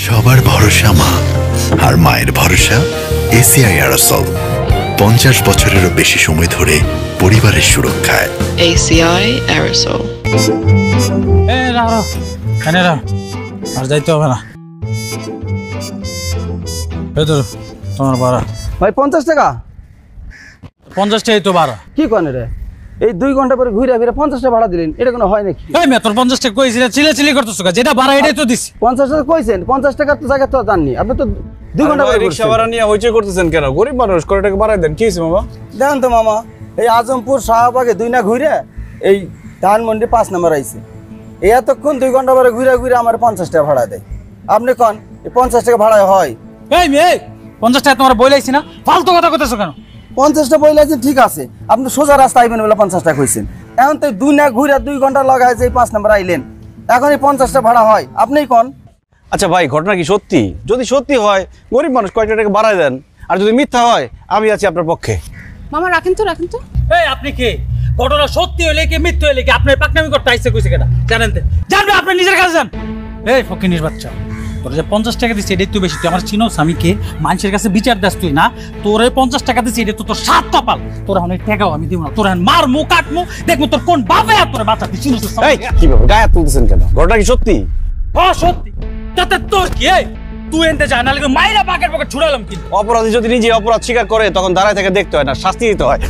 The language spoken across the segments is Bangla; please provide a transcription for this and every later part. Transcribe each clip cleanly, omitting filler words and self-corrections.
সবার ভরসা মা, আর মায়ের ভরসা এসিআই অ্যারোসল। 50 বছরেরও বেশি সময় ধরে পরিবারের সুরক্ষায়। ACI Aerosol। আর যাইতে হবে না। তোমার ভাড়া ভাই 50 টাকা। 50 টাকাই তো ভাড়া। কি কন রে, এই 2 ঘন্টা পরে ঘুরে ফিরে 50 টাকা ভাড়া দিলেন, এটা কোনো হয় নাকি? এই মে তোর 50 টাকা কইছিস, চিল্লাচিল্লি করতেছ, যেটা ভাড়া এটাই তো দিছি। 50 টাকা কইছেন, 50 টাকা তো জায়গা তো জাননি, আপনি তো 2 ঘন্টা পরে রিকশা ভাড়া নিয়ে হইচই করতেছেন কেন? গরিব মানুষ, করে টাকা ভাড়া দেন। কি হইছে মামা? দেখেন তো মামা, এই আজমপুর শাহবাগে 2 না ঘুরে এই ধানমন্ডি 5 নম্বর আইছে, এই এতক্ষণ 2 ঘন্টা পরে ঘুরে ঘুরে আমার 50 টাকা ভাড়া দেয়। আপনি কোন এই 50 টাকা ভাড়া হয়? এই মে 50 টাকা তোমার বইলাইছি না, ফালতু কথা কইতেছ কেন? 50 টাকা বইলাইছেন ঠিক আছে, আপনি সোজা রাস্তা আইবেন বলে 50 টাকা কইছেন। এখন তো 2 না ঘুরে 2 ঘন্টা লাগায় যে 5 নম্বর আইলেন, এখন এই 50 টাকা ভাড়া হয়? আপনিই কোন। আচ্ছা ভাই, ঘটনা কি সত্যি? যদি সত্যি হয় গরিব মানুষ কয়টা টাকা বাড়ায় দেন, আর যদি মিথ্যা হয় আমি আছি আপনার পক্ষে। মামা রাখেন তো। এই আপনি কি, ঘটনা সত্যি হইলে কি মিথ্যা হইলে কি আপনার পাকনামি করতে আইছে কইছে কেন? জানেন তো, জানবে আপনি নিজের কাছে যান। এই ফকিনির বাচ্চা, তোর যে 50 টাকা দিছিস এটাই তো বেশি। তুই আমার চিনোস আমি কে? মানুষের কাছে বিচার দাস তুই না? তোরে 50 টাকা দিছিস এটা তো তোর 7 কপাল। তোর এখন টাকাও আমি দিব না, তোর এখন মারমু কাটমু, দেখমু তোর কোন বাপে আর তোরে বাঁচাতে চিনোস। এই কি ব্যাপার, গায়ে তুলতেছেন কেন? ঘটনা কি সত্যি? হ্যাঁ সত্যি। তাতে তোর কি? এই তুই এনতে যা, নালে মাইরা পাকের পকেট ছুড়ালাম। কিন্তু অপরাধী যদি নিজে অপরাধ স্বীকার করে তখন দাঁড়ায় থেকে দেখতে হয় না, শাস্তি দিতে হয়।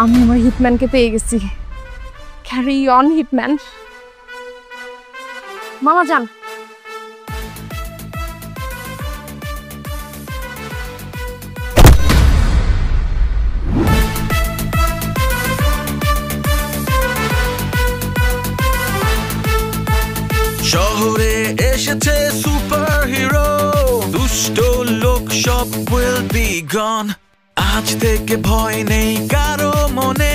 আমি আমার হিটম্যানকে পেয়ে গেছি। Carry on hitman. মামা যান। শহরে এসেছে সুপার হিরো, দুষ্ট লোক সব will be gone। আজ থেকে ভয় নেই কারো মনে,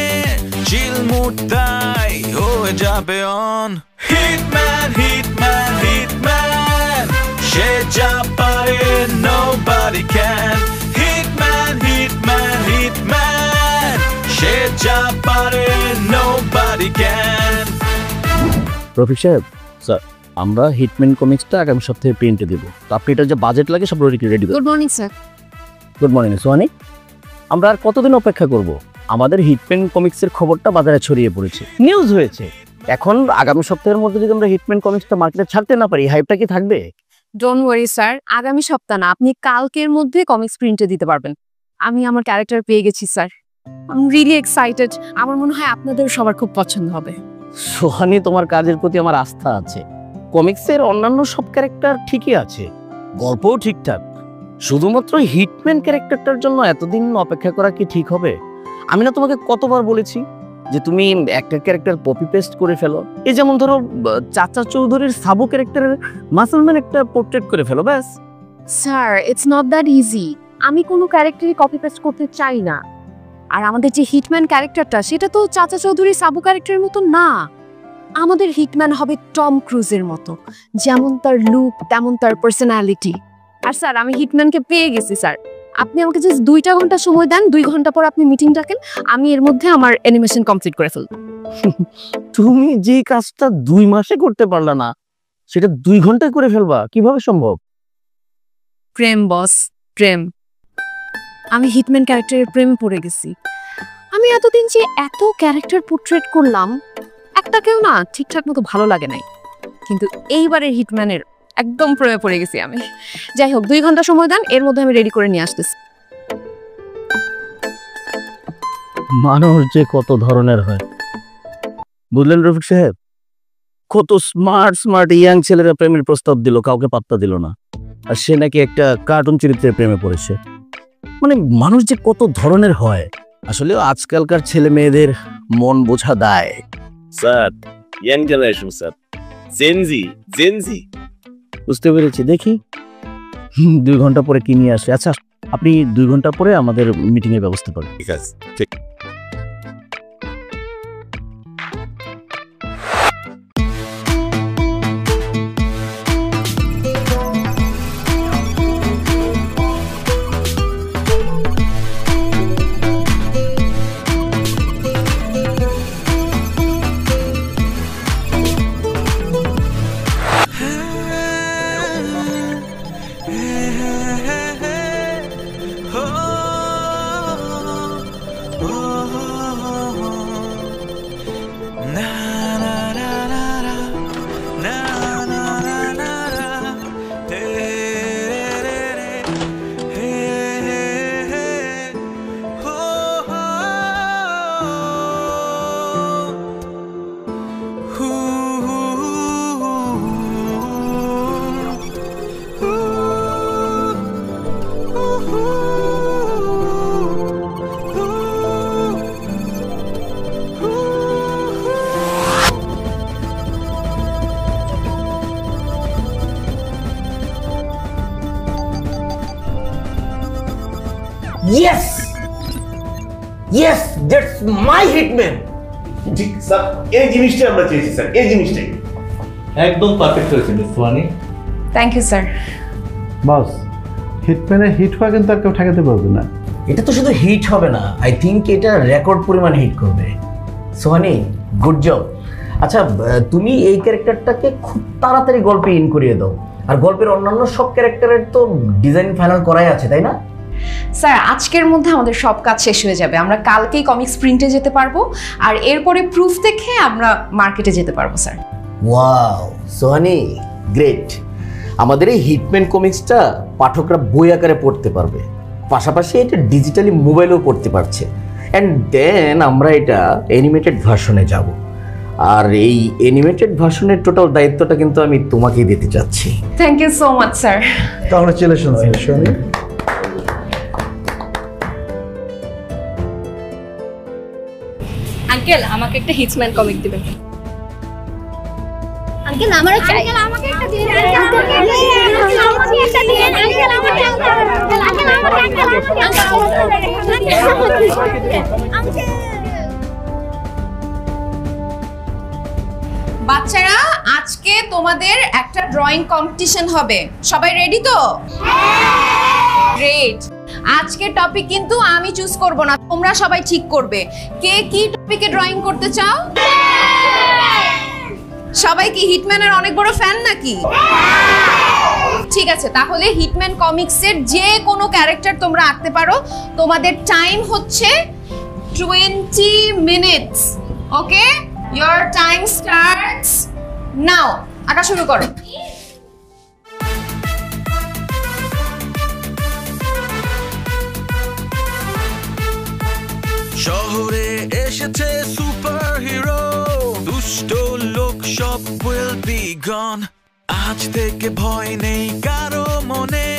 চিলমুটাই হয়ে যাবে অন। হিটম্যান হিটম্যান হিটম্যান, সে যা পারে nobody can। Hitman Hitman Hitman, সে যা পারে nobody can। রফিক সাহেব, স্যার আমরা হিটম্যান কমিক্সটা আগামী সপ্তাহে প্রিন্টে দেব, তো আপনি এটা যে বাজেট লাগে সব ready. Good morning sir. Good morning Sohani. আমরা আর কতদিন অপেক্ষা করব? আমাদের হিটম্যান কমিক্সের খবরটা বাজারে ছড়িয়ে পড়েছে, নিউজ হয়েছে। এখন আগামী সপ্তাহের মধ্যে যদি আমরা হিটম্যান কমিক্সটা মার্কেটে ছাড়তে না পারি, হাইপটা কি থাকবে? ডোন্ট ওয়ারি স্যার, আগামী সপ্তাহ না, আপনি কালকের মধ্যে কমিক্স প্রিন্টে দিতে পারবেন। আমি আমার ক্যারেক্টার পেয়ে গেছি sir, I am really excited. আমার মনে হয় আপনাদের সবার খুব পছন্দ হবে। সোহানি, তোমার কাজের প্রতি আমার আস্থা আছে। কমিক্সের অন্যান্য সব ক্যারেক্টার ঠিকই আছে, গল্পও ঠিকঠাক, শুধুমাত্র হিটম্যান ক্যারেক্টারটার জন্য এতদিন অপেক্ষা করা কি ঠিক হবে? আমি না তোমাকে কতবার বলেছি যে তুমি একটা ক্যারেক্টার কপি পেস্ট করে ফেলো। এই যেমন ধরো চাচা চৌধুরীর সাবু ক্যারেক্টারের মাসলম্যান একটা পোর্ট্রেট করে ফেলো, ব্যাস। Sir it's not that easy. আমি কোনো ক্যারেক্টারই কপি পেস্ট করতে চাই না। আর আমাদের যে হিটম্যান ক্যারেক্টারটা, সেটা তো চাচা চৌধুরীর সাবু ক্যারেক্টারের মতো না। আমাদের হিটম্যান হবে টম ক্রুজের মতো, যেমন তার লুক তেমন তার পার্সোনালিটি। আর স্যার আমি হিটম্যানকে পেয়ে গেছি স্যার। আপনি আমাকে জাস্ট 2টা ঘন্টা সময় দেন, 2 ঘন্টা পর আপনি মিটিং ডাকেন, আমি এর মধ্যে আমার অ্যানিমেশন কমপ্লিট করে ফেলব। তুমি যে কাজটা 2 মাসে করতে পারলা না, সেটা 2 ঘন্টায় করে ফেলবা, কিভাবে সম্ভব? প্রেম বস, প্রেম। আমি হিটম্যান ক্যারেক্টারের প্রেমে পড়ে গেছি। আমি এতদিন যে এত ক্যারেক্টার পোর্ট্রেট করলাম, একটাকেও না ঠিকঠাক মতো ভালো লাগে নাই, কিন্তু এইবারের হিটম্যানের একদম প্রেমে পড়ে গেছি আমি। যাই হোক, 2 ঘন্টা সময় দেন, এর মধ্যে আমি রেডি করে নিয়ে আসতেছি। মানুষ যে কত ধরনের হয়, বুঝলেন রফিক সাহেব? কত স্মার্ট ইয়াং ছেলেরা প্রেমের প্রস্তাব দিল, কাউকে পাত্তা দিল না, আর সে নাকি একটা কার্টুন চরিত্রের প্রেমে পড়েছে। মানে মানুষ যে কত ধরনের হয়, আসলে আজকালকার ছেলে মেয়েদের মন বোঝা দায়। Sir young generation sir, Gen Z বুঝতে পেরেছি। দেখি 2 ঘন্টা পরে কি নিয়ে আসে। আচ্ছা, আপনি 2 ঘন্টা পরে আমাদের মিটিং এর ব্যবস্থা করেন। ঠিক আছে, ঠিক। Yes! Yes, that's my hitman. ঠিক স্যার, এই জিনিসটাই আমরা চেয়েছি স্যার, এই জিনিসটাই একদম পারফেক্ট হয়েছে miss Sohani. Thank you sir. Boss, হিটম্যানের হিট হওয়া কিন্তু আর কেউ ঠেকাতে পারবে না। এটা তো শুধু হিট হবে না, আই থিঙ্ক এটা রেকর্ড পরিমাণ হিট করবে। Sohani, good job. আচ্ছা, তুমি এই ক্যারেক্টারটাকে খুব তাড়াতাড়ি গল্পে ইন করিয়ে দাও। আর গল্পের অন্যান্য সব ক্যারেক্টারের তো ডিজাইন ফাইনাল করাই আছে, তাই না? স্যার, আজকের মধ্যে আমাদের সব কাজ শেষ হয়ে যাবে। আমরা কালকেই কমিক্স প্রিন্টে যেতে পারবো, আর এরপরে প্রুফ দেখে আমরা মার্কেটে যেতে পারবো স্যার। Wow Sohani, great. আমাদের এই হিটম্যান কমিক্সটা পাঠকরা বই আকারে পড়তে পারবে, পাশাপাশি এটা ডিজিটালি মোবাইলেও পড়তে পারছে। অ্যান্ড দেন আমরা এটা অ্যানিমেটেড ভার্সনে যাব। আর এই অ্যানিমেটেড ভার্সনের টোটাল দায়িত্বটা কিন্তু আমি তোমাকেই দিতে চাচ্ছি। Thank you so much sir. Congratulations Sohani. Uncle, আমাকে একটা হিটম্যান কমিক দিবেন। আঙ্কেল আমারও চাই। আঙ্কেল আমাকে একটা দিন। আঙ্কেল আমাকে একটা দিন। আঙ্কেল আমাকে আঙ্কেল। বাচ্চারা, আজকে তোমাদের একটা ড্রয়িং কম্পিটিশন হবে। সবাই রেডি তো? গ্রেট। আজকের টপিক কিন্তু আমি চুজ করব না, তোমরা সবাই ঠিক করবে। কে কি টপিকে ড্রয়িং করতে চাও? সবাই কি হিটম্যানের অনেক বড় ফ্যান নাকি? ঠিক আছে, তাহলে হিটম্যান কমিক্সের যে কোনো ক্যারেক্টার তোমরা আঁকতে পারো। তোমাদের টাইম হচ্ছে 20 minutes. Okay, your time starts now. আঁকা শুরু করো। শহরে এসেছে সুপার হিরো, দুষ্ট লোক সব will be gone. আজ থেকে ভয় নেই কারো মনে,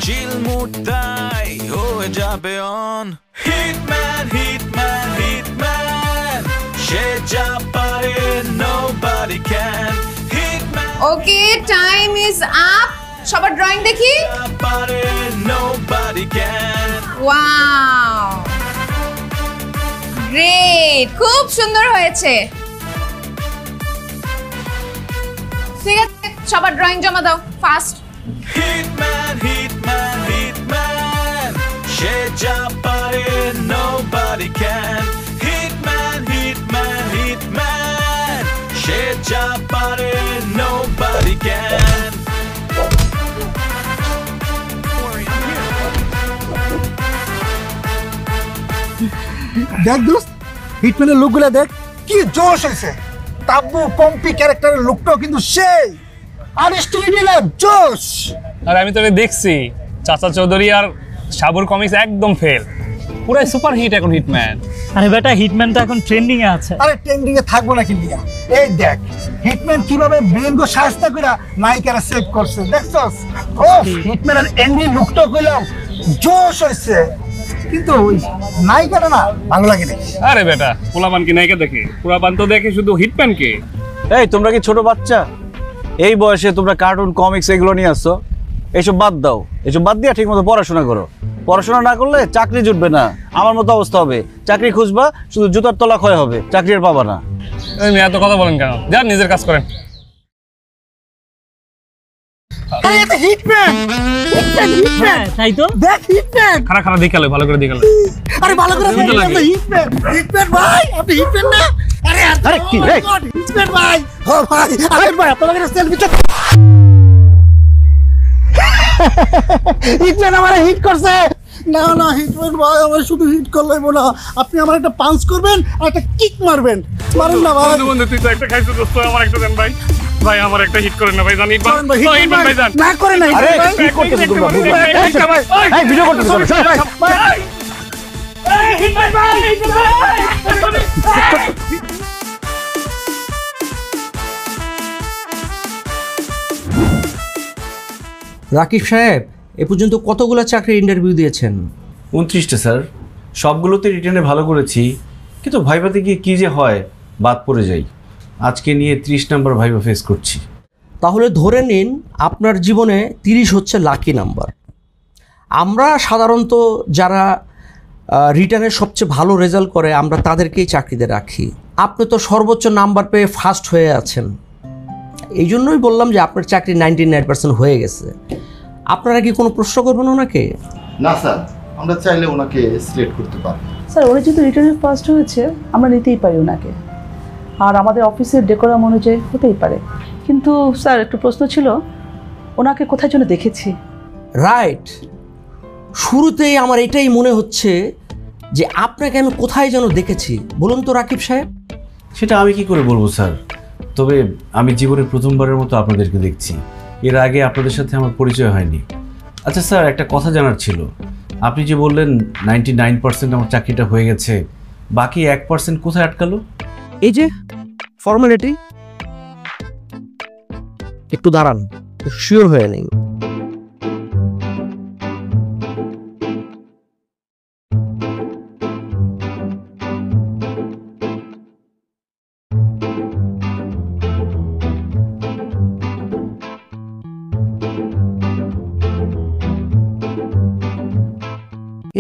চিল মুটাই হয়ে যাবে অন। হিটম্যান হিটম্যান হিটম্যান, সে যা পারে nobody can. Hitman okay, time is up. সবার ড্রয়িং দেখি। পারে nobody can. ওয়াও, গ্রেট, খুব সুন্দর হয়েছে। ঠিক আছে, সবার ড্রয়িং জমা দাও ফাস্ট। হিটম্যান হিটম্যান হিটম্যান, সে যা পারে nobody can. Hitman Hitman Hitman, সে যা পারে nobody can. দেখ দোস্ত, হিটম্যানের লুকগুলো দেখ, কি জোশ হয়েছে। তাব্বু পম্পি ক্যারেক্টারের লুকটাও কিন্তু সেই আরিস্টটলের জোশ। আর আমি তো দেখছি চাচা চৌধুরী আর সাবুর কমিক্স একদম ফেল, পুরাই সুপার হিট এখন হিটম্যান। আরে বেটা, হিটম্যান তো এখন ট্রেন্ডিং এ আছে। আরে ট্রেন্ডিং এ থাকবো না কি লিয়া? এই দেখ হিটম্যান কিভাবে ব্রেনগো শাস্তা করে নায়িকারা সেভ করছে, দেখছস? ও হিটম্যানের এন্ডি লুকটাও কইলাম জোশ হয়েছে, কিন্তু ওই নায়িকাটা না ভালো লাগে না। আরে বেটা, পোলাপান কি নায়িকা দেখে? পোলাপান তো দেখে শুধু হিটম্যানকে। এই তোমরা কি ছোট বাচ্চা? এই বয়সে তোমরা কার্টুন কমিক্স এগুলো নিয়ে আসছো, এইসব বাদ দাও। এইসব বাদ দিয়ে ঠিক মতো পড়াশোনা করো। পড়াশোনা না করলে চাকরি জুটবে না, আমার মতো অবস্থা হবে। চাকরি খুঁজবা শুধু জুতার তলা ক্ষয় হবে, চাকরি আর পাবা না। এত কথা বলেন কেন? যান নিজের কাজ করেন। তাই তো দেখ হিটম্যান। খারাপ খারাপ দেখালো, ভালো করে দেখালো। আরে ভালো করে হিটম্যান, হিটম্যান ভাই, আপনি হিটম্যান না? আরে আরে কি রে? হিটম্যান ভাই, ও ভাই, আরে ভাই আপনাদের সেলফি তো হিটম্যান আমারে হিট করছে। না না হিটম্যান ভাই, আমার শুধু হিট করলেই না, আপনি আমার একটা পাঞ্চ করবেন আর একটা কিক মারবেন। মারুন না ভাই। বন্ধু তুই তো একটা খাইছিস, দোস্ত আমার একটা দেন ভাই। ভাই আমার একটা হিট করেন না ভাই, জানি ভাই জান না করে না। আরে কি করতেছ তোমরা? এই ভিডিও করতেছ কেন? চল ভাই। এই হিটম্যান ভাই, রাকিব সাহেব, এ পর্যন্ত কতগুলো চাকরির ইন্টারভিউ দিয়েছেন? 29টা স্যার। সবগুলোতে রিটার্নে ভালো করেছি, কিন্তু ভাইভাতে গিয়ে কী যে হয়, বাদ পড়ে যাই। আজকে নিয়ে 30 নাম্বার ভাইভা ফেস করছি। তাহলে ধরে নিন আপনার জীবনে 30 হচ্ছে লাকি নাম্বার। আমরা সাধারণত যারা রিটার্নে সবচেয়ে ভালো রেজাল্ট করে আমরা তাদেরকেই চাকরিতে রাখি। আপনি তো সর্বোচ্চ নাম্বার পেয়ে ফার্স্ট হয়ে আছেন, এই জন্যই বললাম যে আপনার চাকরি 99% হয়ে গেছে। আপনারা কি কোনো প্রশ্ন করবেন ওনাকে? না স্যার, আমরা চাইলে ওনাকে সিলেক্ট করতে পারি। স্যার ওরা যেহেতু রিটার্নে ফার্স্ট হয়েছে আমরা নিতেই পারি ওনাকে, আর আমাদের অফিসের ডেকোরাম অনুযায়ী হতেই পারে। কিন্তু স্যার একটু প্রশ্ন ছিল, ওনাকে কোথায় যেন দেখেছি। রাইট, শুরুতেই আমার এটাই মনে হচ্ছে যে আপনাকে আমি কোথায় যেন দেখেছি। বলুন তো রাকিব সাহেব। সেটা আমি কি করে বলবো স্যার, তবে আমি জীবনে প্রথমবারের মতো আপনাদেরকে দেখছি। এর আগে আপনাদের সাথে আমার পরিচয় হয়নি। আচ্ছা স্যার, একটা কথা জানার ছিল। আপনি যে বললেন 99% আমার চাকরিটা হয়ে গেছে, বাকি 1% কোথায় আটকালো? এই যে ফর্মালিটি। একটু দাঁড়ান, শিওর হয়ে নেই।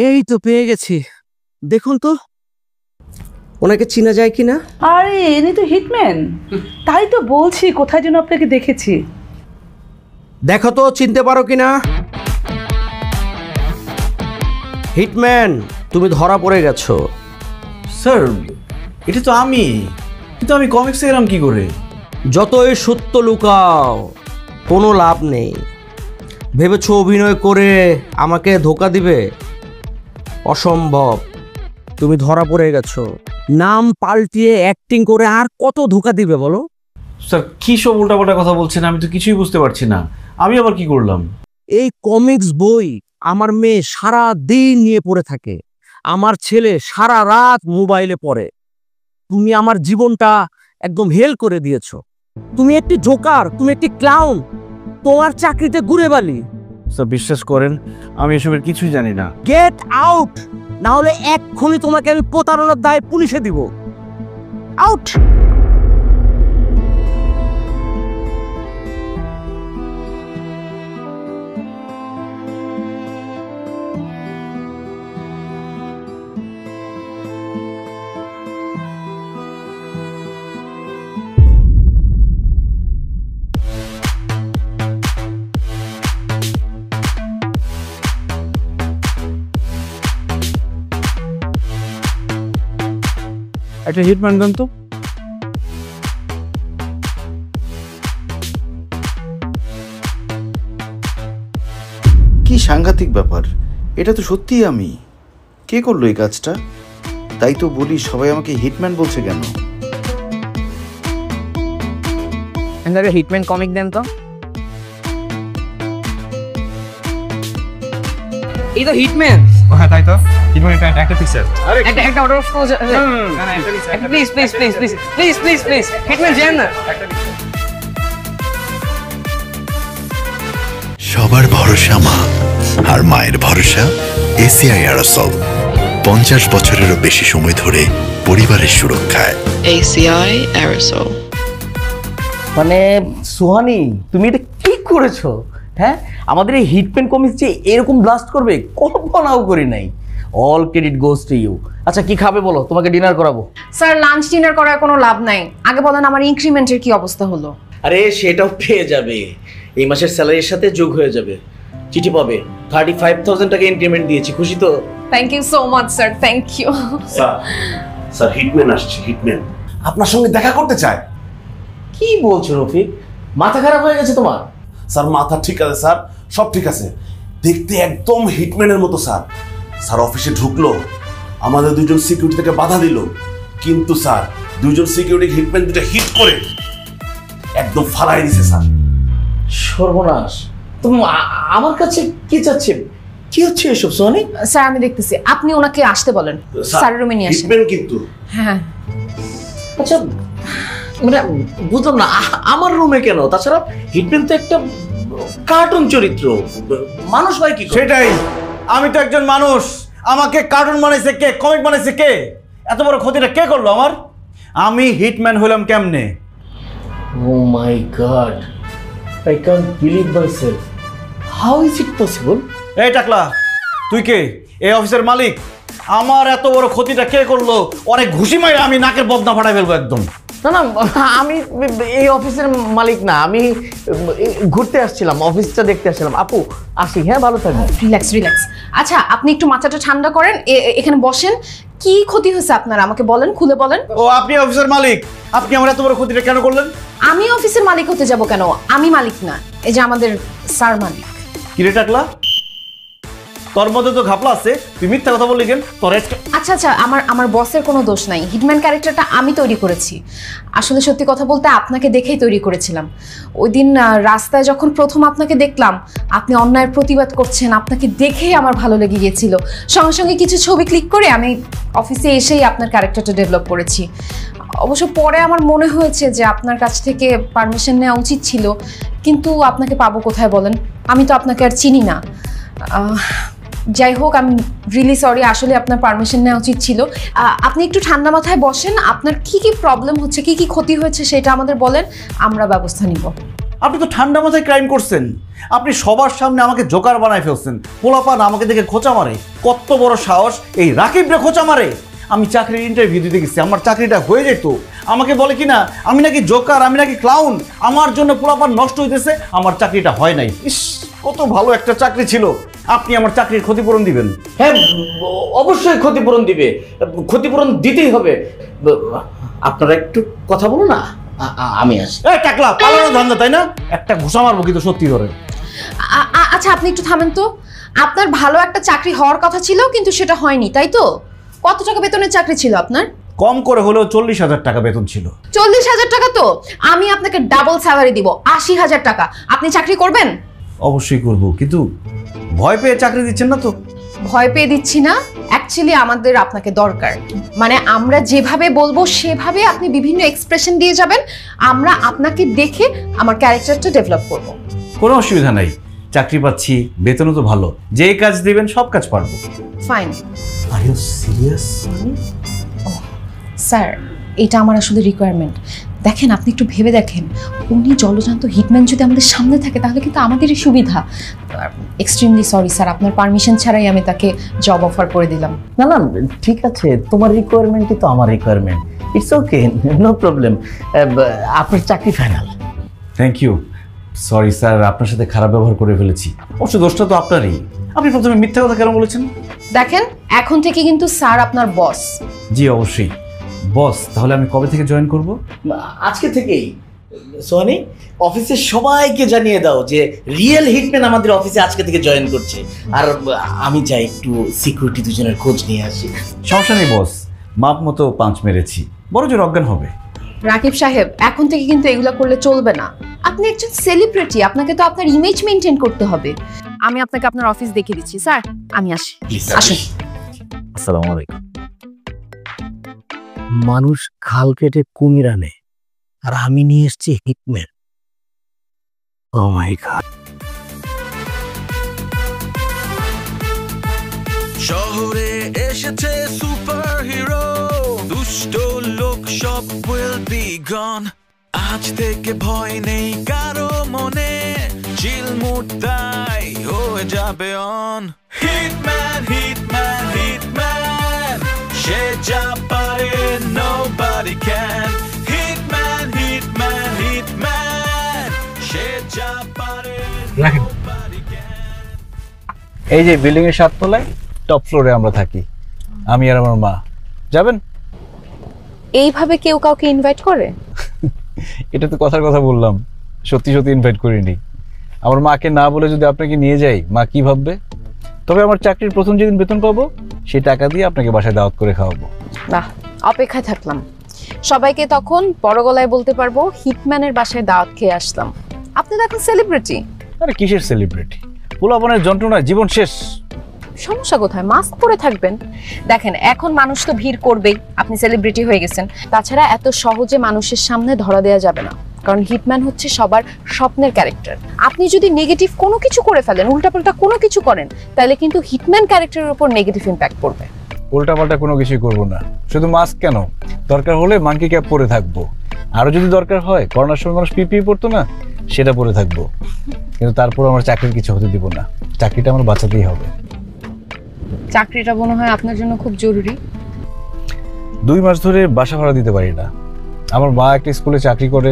এই তো পেয়ে গেছি, দেখুন তো ওনাকে চিনা যায় কিনা। আরে ইনি তো হিটম্যান, তাই তো বলছি কোথায় যেন আপনাকে দেখেছি। দেখো তো চিনতে পারো কিনা। হিটম্যান, তুমি ধরা পড়ে গেছো। স্যার এটা তো আমি, কিন্তু আমি কমিক্সে এলাম কি করে? যতই সত্য লুকাও কোনো লাভ নেই। ভেবেছো অভিনয় করে আমাকে ধোকা দিবে? অসম্ভব। তুমি ধরা পড়ে গেছো। নাম পাল্টিয়ে অ্যাক্টিং করে আর কত ধোকা দিবে বলো? স্যার কি সব উল্টাপাল্টা কথা বলছেন, আমি তো কিছুই বুঝতে পারছি না। আমি আবার কি করলাম? এই কমিক্স বই আমার মেয়ে সারা দিন নিয়ে পড়ে থাকে, আমার ছেলে সারা রাত মোবাইলে পড়ে। তুমি আমার জীবনটা একদম হেল করে দিয়েছো। তুমি একটি জোকার, তুমি একটি ক্লাউন, তোমার চাকরিতে ঘুরে বালি। স্যার বিশ্বাস করেন, আমি এসবের কিছুই জানি না। গেট আউট, না হলে এক্ষুনি তোমাকে আমি প্রতারণার দায়ে পুলিশে দিব। আউট। একটা হিটম্যান দেন তো। কি সাংঘাতিক ব্যাপার, এটা তো সত্যিই আমি। কে করলো এই কাজটা? তাই তো বলি সবাই আমাকে হিটম্যান বলছে কেন? হিটম্যান কমিক দেন তো। এই তো হিটম্যান। হ্যাঁ তাই তো, হিটম্যান একটা পিকচার। আরে একটা অর্ডার করতে please please please please please please please hitman যান না। সবার ভরসা মা, আর মায়ের ভরসা এসিআই অ্যারোসল। 50 বছরেরও বেশি সময় ধরে পরিবারের সুরক্ষায়। ACI Aerosol. মানে সোহানি, তুমি এটা কি করেছো? হ্যাঁ, আমাদের এই হিটম্যান কমিক্স যে এরকম ব্লাস্ট করবে কল্পনাও করি নাই। All credit goes to you. আচ্ছা, কি খাবে বলো, তোমাকে ডিনার করাবো। স্যার, লাঞ্চ ডিনার করার কোনো লাভ নাই। আগে বলেন আমার ইনক্রিমেন্টের কি অবস্থা হলো? আরে সেটাও পেয়ে যাবে, এই মাসের স্যালারির সাথে যোগ হয়ে যাবে, চিঠি পাবে। 35,000 টাকা ইনক্রিমেন্ট দিয়েছি, খুশি তো? Thank you so much sir, thank you. Sir hitman আসছে, হিটম্যান আপনার সঙ্গে দেখা করতে চায়। কি বলছো রফিক, মাথা খারাপ হয়ে গেছে তোমার? স্যার মাথা ঠিক আছে স্যার, সব ঠিক আছে, দেখতে একদম হিটম্যানের মতো স্যার। স্যার অফিসে ঢুকলো, আমাদের দুজন সিকিউরিটি থেকে বাধা দিল, কিন্তু স্যার দুজন সিকিউরিটি হিটম্যান দুটো হিট করে একদম ফালাই দিছে স্যার। সর্বনাশ, তুমি আমার কাছে কি চাচ্ছে? কি হচ্ছে এসব সোহানি? স্যার আমি দেখতেছি, আপনি ওনাকে আসতে বলেন। স্যার রুমে নিয়ে আসেন। হিটম্যান কিন্তু। হ্যাঁ। আচ্ছা, মানে বুঝলাম না, আমার রুমে কেন? তাছাড়া হিটম্যান তো একটা কার্টুন চরিত্র, মানুষ হয় কি? সেটাই, আমি তো একজন মানুষ, আমাকে কার্টুন বানাইছে কে, কমিক বানাইছে কে? এত বড় ক্ষতিটা কে করলো আমার? আমি হিটম্যান হলাম কেমনে? Oh my god, I can't believe myself, how is it possible? এই টাকলা, তুই কে? এই অফিসের মালিক? আমার এত বড় ক্ষতিটা কে করলো? অনেক ঘুষি মাইরে আমি নাকের বদনা ফাটাই ফেলবো একদম। না না, আমি এই অফিসের মালিক না, আমি ঘুরতে আসছিলাম, অফিসটা দেখতে আসছিলাম। আপু আসি, হ্যাঁ ভালো থাকবেন। Relax relax. আচ্ছা, আপনি একটু মাথাটা ঠান্ডা করেন, এখানে বসেন। কি ক্ষতি হয়েছে আপনার আমাকে বলেন, খুলে বলেন। ও, আপনি অফিসের মালিক, আপনি আমার এত বড় ক্ষতিটা কেন করলেন? আমি অফিসের মালিক হতে যাব কেন? আমি মালিক না, এই যে আমাদের স্যার মালিক। কি রে টাকলা, তোর মধ্যে তো ঘাপলা আছে, তুই মিথ্যা কথা বললি কেন? তোর আচ্ছা আচ্ছা, আমার বসের কোনো দোষ নাই, হিটম্যান ক্যারেক্টারটা আমি তৈরি করেছি। আসলে সত্যি কথা বলতে আপনাকে দেখেই তৈরি করেছিলাম। ওই দিন রাস্তায় যখন প্রথম আপনাকে দেখলাম, আপনি অন্যায়ের প্রতিবাদ করছেন, আপনাকে দেখেই আমার ভালো লেগে গিয়েছিল। সঙ্গে সঙ্গে কিছু ছবি ক্লিক করে আমি অফিসে এসেই আপনার ক্যারেক্টারটা ডেভেলপ করেছি। অবশ্য পরে আমার মনে হয়েছে যে আপনার কাছ থেকে পারমিশন নেওয়া উচিত ছিল, কিন্তু আপনাকে পাবো কোথায় বলেন? আমি তো আপনাকে আর চিনি না। যাই হোক, আমি রিয়েলি সরি, আসলে আপনার পারমিশন নেওয়া উচিত ছিল। আপনি একটু ঠান্ডা মাথায় বসেন, আপনার কি কি প্রবলেম হচ্ছে, কি কি ক্ষতি হয়েছে সেটা আমাদের বলেন, আমরা ব্যবস্থা নিব। আপনি তো ঠান্ডা মাথায় ক্রাইম করছেন, আপনি সবার সামনে আমাকে জোকার বানায় ফেলছেন। পোলাপান আমাকে দেখে খোঁচা মারে, কত বড় সাহস এই রাকিবরে খোঁচা মারে। আমি চাকরির ইন্টারভিউ দিতে গেছি, আমার চাকরিটা হয়ে যেত, আমাকে বলে কিনা আমি নাকি জোকার, আমি নাকি ক্লাউন, আমার জন্য পোলাপান নষ্ট হইতেছে, আমার চাকরিটা হয় নাই। ইস, কত ভালো একটা চাকরি ছিল। আপনি আমার চাকরির ক্ষতিপূরণ দিবেন? হ্যাঁ অবশ্যই ক্ষতিপূরণ দিবে, ক্ষতিপূরণ দিতেই হবে। আপনারা একটু কথা বলো না, আমি আসি। এই টাকলা, পালানো ধান্দা তাই না? একটা ঘুষা মারবো কিন্তু সত্যি ধরে। আচ্ছা আপনি একটু থামেন তো। আপনার ভালো একটা চাকরি হওয়ার কথা ছিল, কিন্তু সেটা হয়নি, তাই তো? কত টাকা বেতনের চাকরি ছিল আপনার? কম করে হলেও 40,000 টাকা বেতন ছিল। 40,000 টাকা? তো আমি আপনাকে ডাবল স্যালারি দিব, 80,000 টাকা। আপনি চাকরি করবেন? অবশ্যই করব, কিন্তু ভয় পেয়ে চাকরি দিচ্ছেন না তো? ভয় পেয়ে দিচ্ছি না, অ্যাকচুয়ালি আমাদের আপনাকে দরকার। মানে আমরা যেভাবে বলবো সেভাবে আপনি বিভিন্ন এক্সপ্রেশন দিয়ে যাবেন, আমরা আপনাকে দেখে আমার ক্যারেক্টারটা ডেভেলপ করব। কোনো অসুবিধা নাই, চাকরি পাচ্ছি, বেতনও তো ভালো, যে কাজ দিবেন সব কাজ পারবো। Fine. Are you serious? Sir, এটা আমার আসলে রিকোয়ারমেন্ট। দেখেন, আপনি একটু ভেবে দেখেন, উনি জলজান্ত হিটম্যান যদি আমাদের সামনে থাকে তাহলে কিন্তু আমাদেরই সুবিধা। এক্সট্রিমলি সরি স্যার, আপনার পারমিশন ছাড়াই আমি তাকে জব অফার করে দিলাম। না না ঠিক আছে, তোমার রিকোয়ারমেন্টই তো আমার requirement, it's okay, no problem. আপনার চাকরি final. Thank you. Sorry sir, আপনার সাথে খারাপ ব্যবহার করে ফেলেছি। অবশ্য দোষটা তো আপনারই। আপনি প্রথমে মিথ্যা কথা কেন বলেছেন? দেখেন, এখন থেকে কিন্তু স্যার আপনার বস। জি অবশ্যই বস। তাহলে আমি কবে থেকে জয়েন করব? আজকে থেকেই। সোহানি, অফিসের সবাইকে জানিয়ে দাও যে রিয়েল হিটম্যান আমাদের অফিসে আজকে থেকে জয়েন করছে। আর আমি যাই একটু সিকিউরিটি দুজনের খোঁজ নিয়ে আসি। সমস্যা নেই বস, মাপ মতো পাঁচ মেরেছি, বড় জোর অজ্ঞান হবে। রাকিব সাহেব, এখন থেকে কিন্তু এগুলো করলে চলবে না। আপনি একজন সেলিব্রিটি, আপনাকে তো আপনার ইমেজ মেইনটেইন করতে হবে। আমি আপনাকে আপনার অফিস দেখিয়ে দিচ্ছি। স্যার আমি আসি। আসুন। আসসালামু আলাইকুম। মানুষ খাল কেটে কুমির আনে, আর আমি নিয়ে এসেছি হিটম্যান। O my god. শহরে এসেছে সুপার হিরো, দুষ্ট লোক সব will be gone। আজ থেকে ভয় নেই কারো মনে চিলমুটাই হয়ে যাবে অন হিটম্যান হিটম্যান হিটম্যান সে যা পারে nobody can hitman hitman hitman সে যা পারে রাখেন। এই যে বিল্ডিং এর 7 তলায় টপ ফ্লোরে আমরা থাকি, আমি আর আমার মা। যাবেন? এইভাবে কেউ কাউকে ইনভাইট করে? এটা তো কথার কথা বললাম, সত্যি সত্যি ইনভাইট করিনি। আমার মাকে না বলে যদি আপনাকে নিয়ে যাই, মা কি ভাববে? তবে আমার চাকরির প্রথম যেদিন বেতন পাবো সেই টাকা দিয়ে আপনাকে বাসায় দাওয়াত করে খাওয়াবো। বাহ, অপেক্ষায় থাকলাম। সবাইকে তখন বড় গলায় বলতে পারবো হিটম্যানের বাসায় দাওয়াত খেয়ে আসলাম। আপনি তো এখন সেলিব্রিটি। আরে কিসের সেলিব্রিটি? পোলাপনের যন্ত্রণা জীবন শেষ। সমস্যা কোথায়? মাস্ক পরে থাকবেন। দেখেন এখন মানুষ তো ভিড় করবেই, আপনি সেলিব্রিটি হয়ে গেছেন। তাছাড়া এত সহজে মানুষের সামনে ধরা দেওয়া যাবে না, কারণ হিটম্যান হচ্ছে সবার স্বপ্নের ক্যারেক্টার। আপনি যদি নেগেটিভ কোনো কিছু করে ফেলেন, উল্টাপাল্টা কোনো কিছু করেন, তাহলে কিন্তু হিটম্যান ক্যারেক্টারের উপর নেগেটিভ ইম্প্যাক্ট পড়বে। উল্টাপাল্টা কোনো কিছুই করবো না। শুধু মাস্ক কেন, দরকার হলে মাঙ্কি ক্যাপ পরে থাকবো। আরো যদি দরকার হয়, করোনার সময় মানুষ পিপিই পরতো না, সেটা পরে থাকবো। কিন্তু তারপর আমার চাকরির কিছু হতে দিব না, চাকরিটা আমার বাঁচাতেই হবে। চাকরিটা মনে হয় আপনার জন্য খুব জরুরি। 2 মাস ধরে বাসা ভাড়া দিতে পারি না। আমার মা একটা স্কুলে চাকরি করে,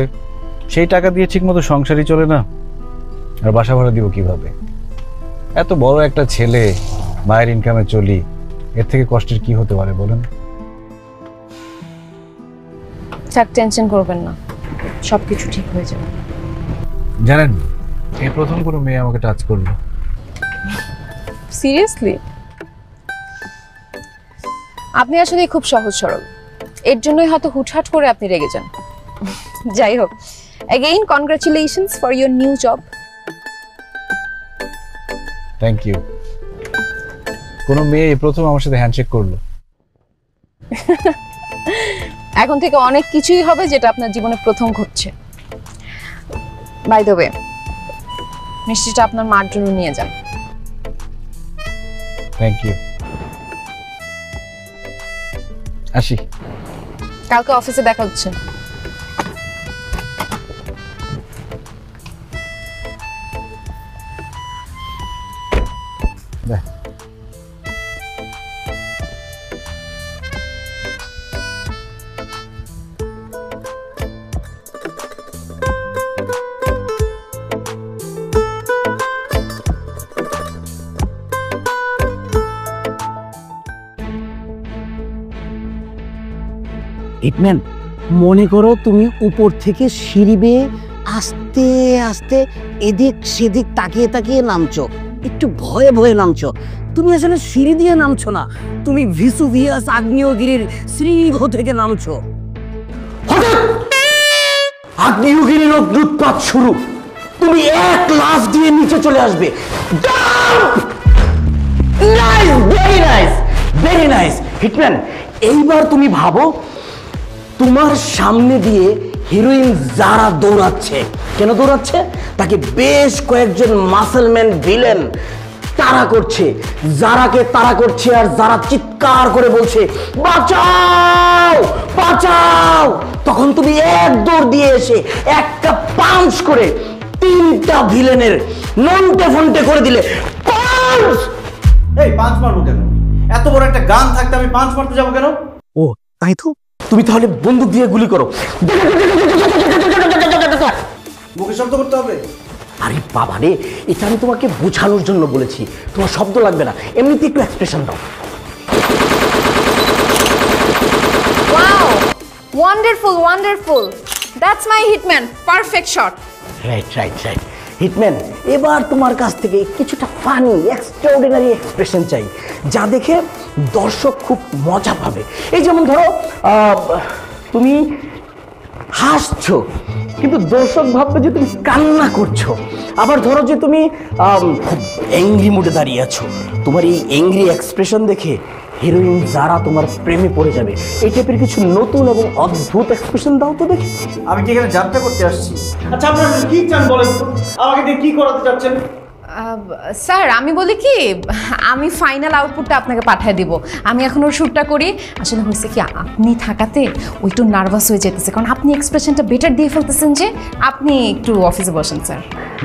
সেই টাকা দিয়ে ঠিকমতো সংসারই চলে না, আর বাসা ভাড়া দিব কিভাবে? এত বড় একটা ছেলে, মায়ের ইনকামে চলি, এর থেকে কষ্টের কি হতে পারে বলেন? চাক, টেনশন করবেন না, সবকিছু ঠিক হয়ে যাবে। জানেন, এই প্রথম কোনো মেয়ে আমাকে টাচ করলো। সিরিয়াসলি? আপনি আসলে খুব সহজ সরল, এর জন্যই হয়তো হুটহাট করে আপনি রেগে যান। যাই হোক, again congratulations for your new job. Thank you. কোনো মেয়ে এই প্রথম আমার সাথে হ্যান্ডশেক করলো। এখন থেকে অনেক কিছুই হবে যেটা আপনার জীবনে প্রথম ঘটছে। বাই দ্য ওয়ে, মিষ্টিটা আপনার মার জন্য নিয়ে যান। Thank you. আসি। কালকে অফিসে দেখা হচ্ছে। হিটম্যান, মনে করো তুমি উপর থেকে সিঁড়ি বেয়ে আস্তে আস্তে এদিক সেদিক তাকিয়ে তাকিয়ে নামছো, একটু ভয়ে ভয়ে নামছো। তুমি আসলে সিঁড়ি দিয়ে নামছো না, তুমি ভিসুভিয়াস আগ্নেয়গিরির শৃঙ্গ থেকে নামছো। হঠাৎ আগ্নেয়গিরির অগ্নুৎপাত শুরু, তুমি এক লাফ দিয়ে নিচে চলে আসবে। Nice, very nice, very nice. Hitman, এইবার তুমি ভাবো তোমার সামনে দিয়ে হিরোইন যারা দৌড়াচ্ছে। কেন দৌড়াচ্ছে? তাকে বেশ কয়েকজন মাসলম্যান ভিলেন তাড়া করছে। যারাকে তাড়া করছে আর যারা চিৎকার করে বলছে বাঁচাও বাঁচাও, তখন তুমি এক দৌড় দিয়ে এসে একটা পাঞ্চ করে 3টা ভিলেনের নন্টে ফন্টে করে দিলে। পাঞ্চ! এই পাঞ্চ মারবো কেন? এত বড় একটা গান থাকতে আমি পাঞ্চ মারতে যাবো কেন? ও তাই তো, তুমি তাহলে বন্দুক দিয়ে গুলি করো। মুখে শব্দ করতে হবে? আরে বাবা রে, এটা আমি তোমাকে বোঝানোর জন্য বলেছি, তোমার শব্দ লাগবে না, এমনিতে একটু এক্সপ্রেশন দাও। Wow! Wonderful, wonderful. That's my hitman. Perfect shot. Right right right. Hitman, এবার তোমার কাছ থেকে কিছুটা ফানি এক্সট্রাঅর্ডিনারি এক্সপ্রেশন চাই, যা দেখে দর্শক খুব মজা পাবে। এই যেমন ধরো তুমি হাসছো কিন্তু দর্শক ভাববে যে তুমি কান্না করছো। আবার ধরো যে তুমি খুব অ্যাংরি মুডে দাঁড়িয়ে আছো, তোমার এই অ্যাংরি এক্সপ্রেশন দেখে হিরোইন যারা তোমার প্রেমে পড়ে যাবে। এই টাইপের কিছু নতুন এবং অদ্ভুত এক্সপ্রেশন দাও তো দেখি। আমি কি এখানে যাত্রা করতে আসছি? আচ্ছা আপনারা কি চান বলেন তো? আমাকে দিয়ে কি করাতে চাচ্ছেন? স্যার আমি বলি কি, আমি ফাইনাল আউটপুটটা আপনাকে পাঠিয়ে দিব। আমি এখন ওর শ্যুটটা করি। আসলে হয়েছে কি, আপনি থাকাতে ও একটু নার্ভাস হয়ে যেতেছে, কারণ আপনি এক্সপ্রেশনটা বেটার দিয়ে ফেলতেছেন যে। আপনি একটু অফিসে বসেন sir.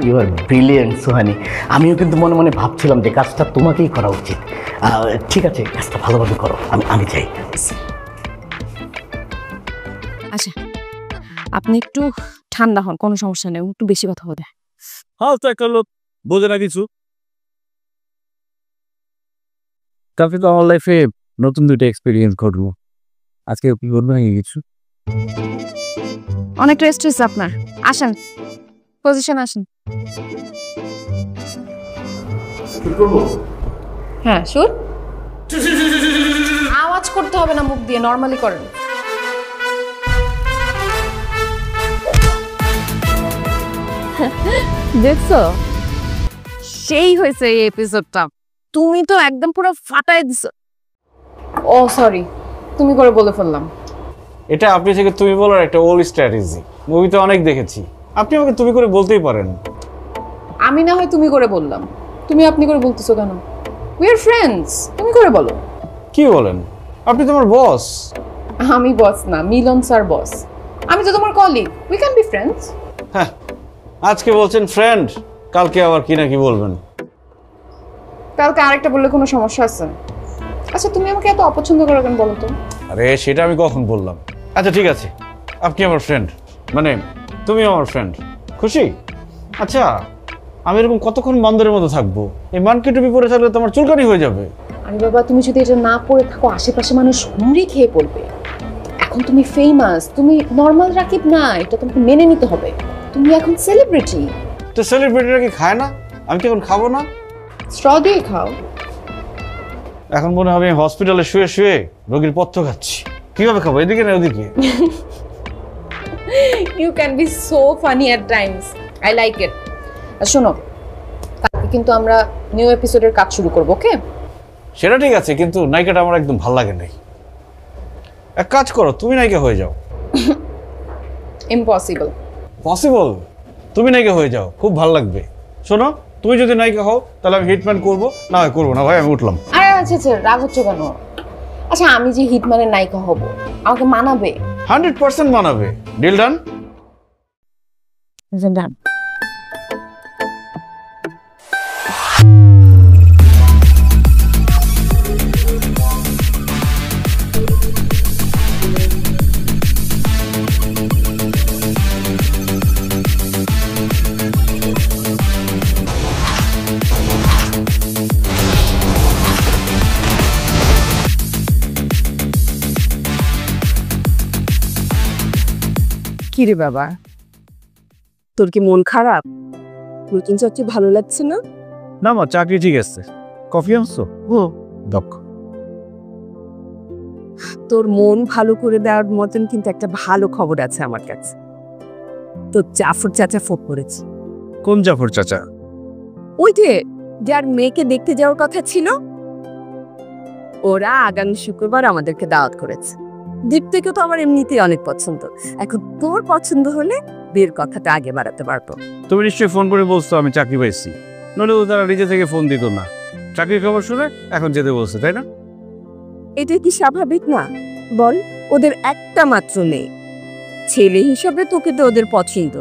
You are brilliant Suhani. আমিও কিন্তু মনে মনে ভাবছিলাম যে কাজটা তোমাকেই করা উচিত। ঠিক আছে, কাজটা ভালোভাবে করো, আমি চাই। আচ্ছা, আপনি একটু ঠান্ডা হন, কোনো সমস্যা নেই, একটু বেশি কথা বলে। হ্যাঁ, তো একটা লোক বোঝে না কিছু। তারপরে তো আমার লাইফে নতুন দুটো এক্সপিরিয়েন্স ঘটবো। আজকে কি করবো নাকি কিছু? অনেকটা স্ট্রেস আপনার। আসেন, পজিশন আসেন। হ্যাঁ শুট। আওয়াজ করতে হবে না, মুখ দিয়ে নর্মালি করেন। দেখছো, সেই হয়েছে এই এপিসোডটা। তুমি তো একদম পুরো ফাটাই দিছো। ও সরি, তুমি করে বলে ফেললাম। এটা আপনি থেকে তুমি বলার একটা ওল্ড স্ট্র্যাটেজি, মুভিতে অনেক দেখেছি। আপনি আমাকে তুমি করে বলতেই পারেন। আমি না হয় তুমি করে বললাম, তুমি আপনি করে বলতেছো কেন? উই আর ফ্রেন্ডস, তুমি করে বলো। কি বলেন? আপনি তোমার বস। আমি বস না, মিলন স্যার বস। আমি তো তোমার colleague, we can be friends. হ্যাঁ, আজকে বলছেন ফ্রেন্ড, কালকে আবার কি নাকি বলবেন। কালকে আরেকটা বললে কোনো সমস্যা আছে? আচ্ছা তুমি আমাকে এত অপছন্দ করো কেন বলো তো? আরে সেটা আমি কখন বললাম? আচ্ছা ঠিক আছে, আপনি আমার ফ্রেন্ড, মানে তুমি আমার ফ্রেন্ড, খুশি? আচ্ছা, আমি এরকম কতক্ষণ বান্দরের মতো থাকবো? এই মানকি টুপি পরে থাকলে তো আমার চুলকানি হয়ে যাবে। আরে বাবা, তুমি যদি এটা না পরে থাকো আশেপাশে মানুষ হুমড়ি খেয়ে পড়বে। এখন তুমি ফেমাস, তুমি নর্মাল রাকিব না, এটা তোমাকে মেনে নিতে হবে। তুমি এখন সেলিব্রিটি। তো সেলিব্রিটিরা কি খায় না? আমি কি এখন খাবো না? স্ট্র দিয়ে খাও। এখন মনে হবে আমি হসপিটালে শুয়ে শুয়ে রোগীর পথ্য খাচ্ছি। কিভাবে খাবো? এদিকে না ওদিকে? You can be so funny at times, I like it. শোনো, কালকে কিন্তু আমরা নিউ এপিসোডের কাজ শুরু করবো, ওকে? সেটা ঠিক আছে, কিন্তু নায়িকাটা আমার একদম ভালো লাগে নাই। এক কাজ করো, তুমি নায়িকা হয়ে যাও। ইম্পসিবল। পসিবল? তুমি নায়িকা হয়ে যাও, খুব ভালো লাগবে। শোনো, তুমি যদি নায়িকা হও তাহলে আমি হিটম্যান করবো, না হয় করবো না। ভাই আমি উঠলাম। আরে আচ্ছা আচ্ছা, রাগ হচ্ছে কেন? আচ্ছা আমি যে হিটম্যানের নায়িকা হব, আমাকে মানাবে? 100% মানাবে। Deal done? ডান। কিরে বাবা, তোর কি মন খারাপ? নতুন চাকরি ভালো লাগছে না? না মা, চাকরি ঠিক আছে। কফি আনছো? দক্ষ। তোর মন ভালো করে দেওয়ার মতন কিন্তু একটা ভালো খবর আছে আমার কাছে। তোর জাফর চাচা ফোন করেছে। কোন জাফর চাচা? ওই যে যার মেয়েকে দেখতে যাওয়ার কথা ছিল, ওরা আগামী শুক্রবার আমাদেরকে দাওয়াত করেছে। দীপ্তিকে তো আমার এমনিতেই অনেক পছন্দ, এখন তোর পছন্দ হলে বিয়ের কথাটা আগে বাড়াতে পারবো। তুমি নিশ্চয়ই ফোন করে বলছো আমি চাকরি পাইছি, নইলে তো তারা নিজে থেকে ফোন দিত না। চাকরির খবর শুনে এখন যেতে বলছে, তাই না? এটা কি স্বাভাবিক না বল? ওদের একটা মাত্র নেই, ছেলে হিসাবে তোকে তো ওদের পছন্দ,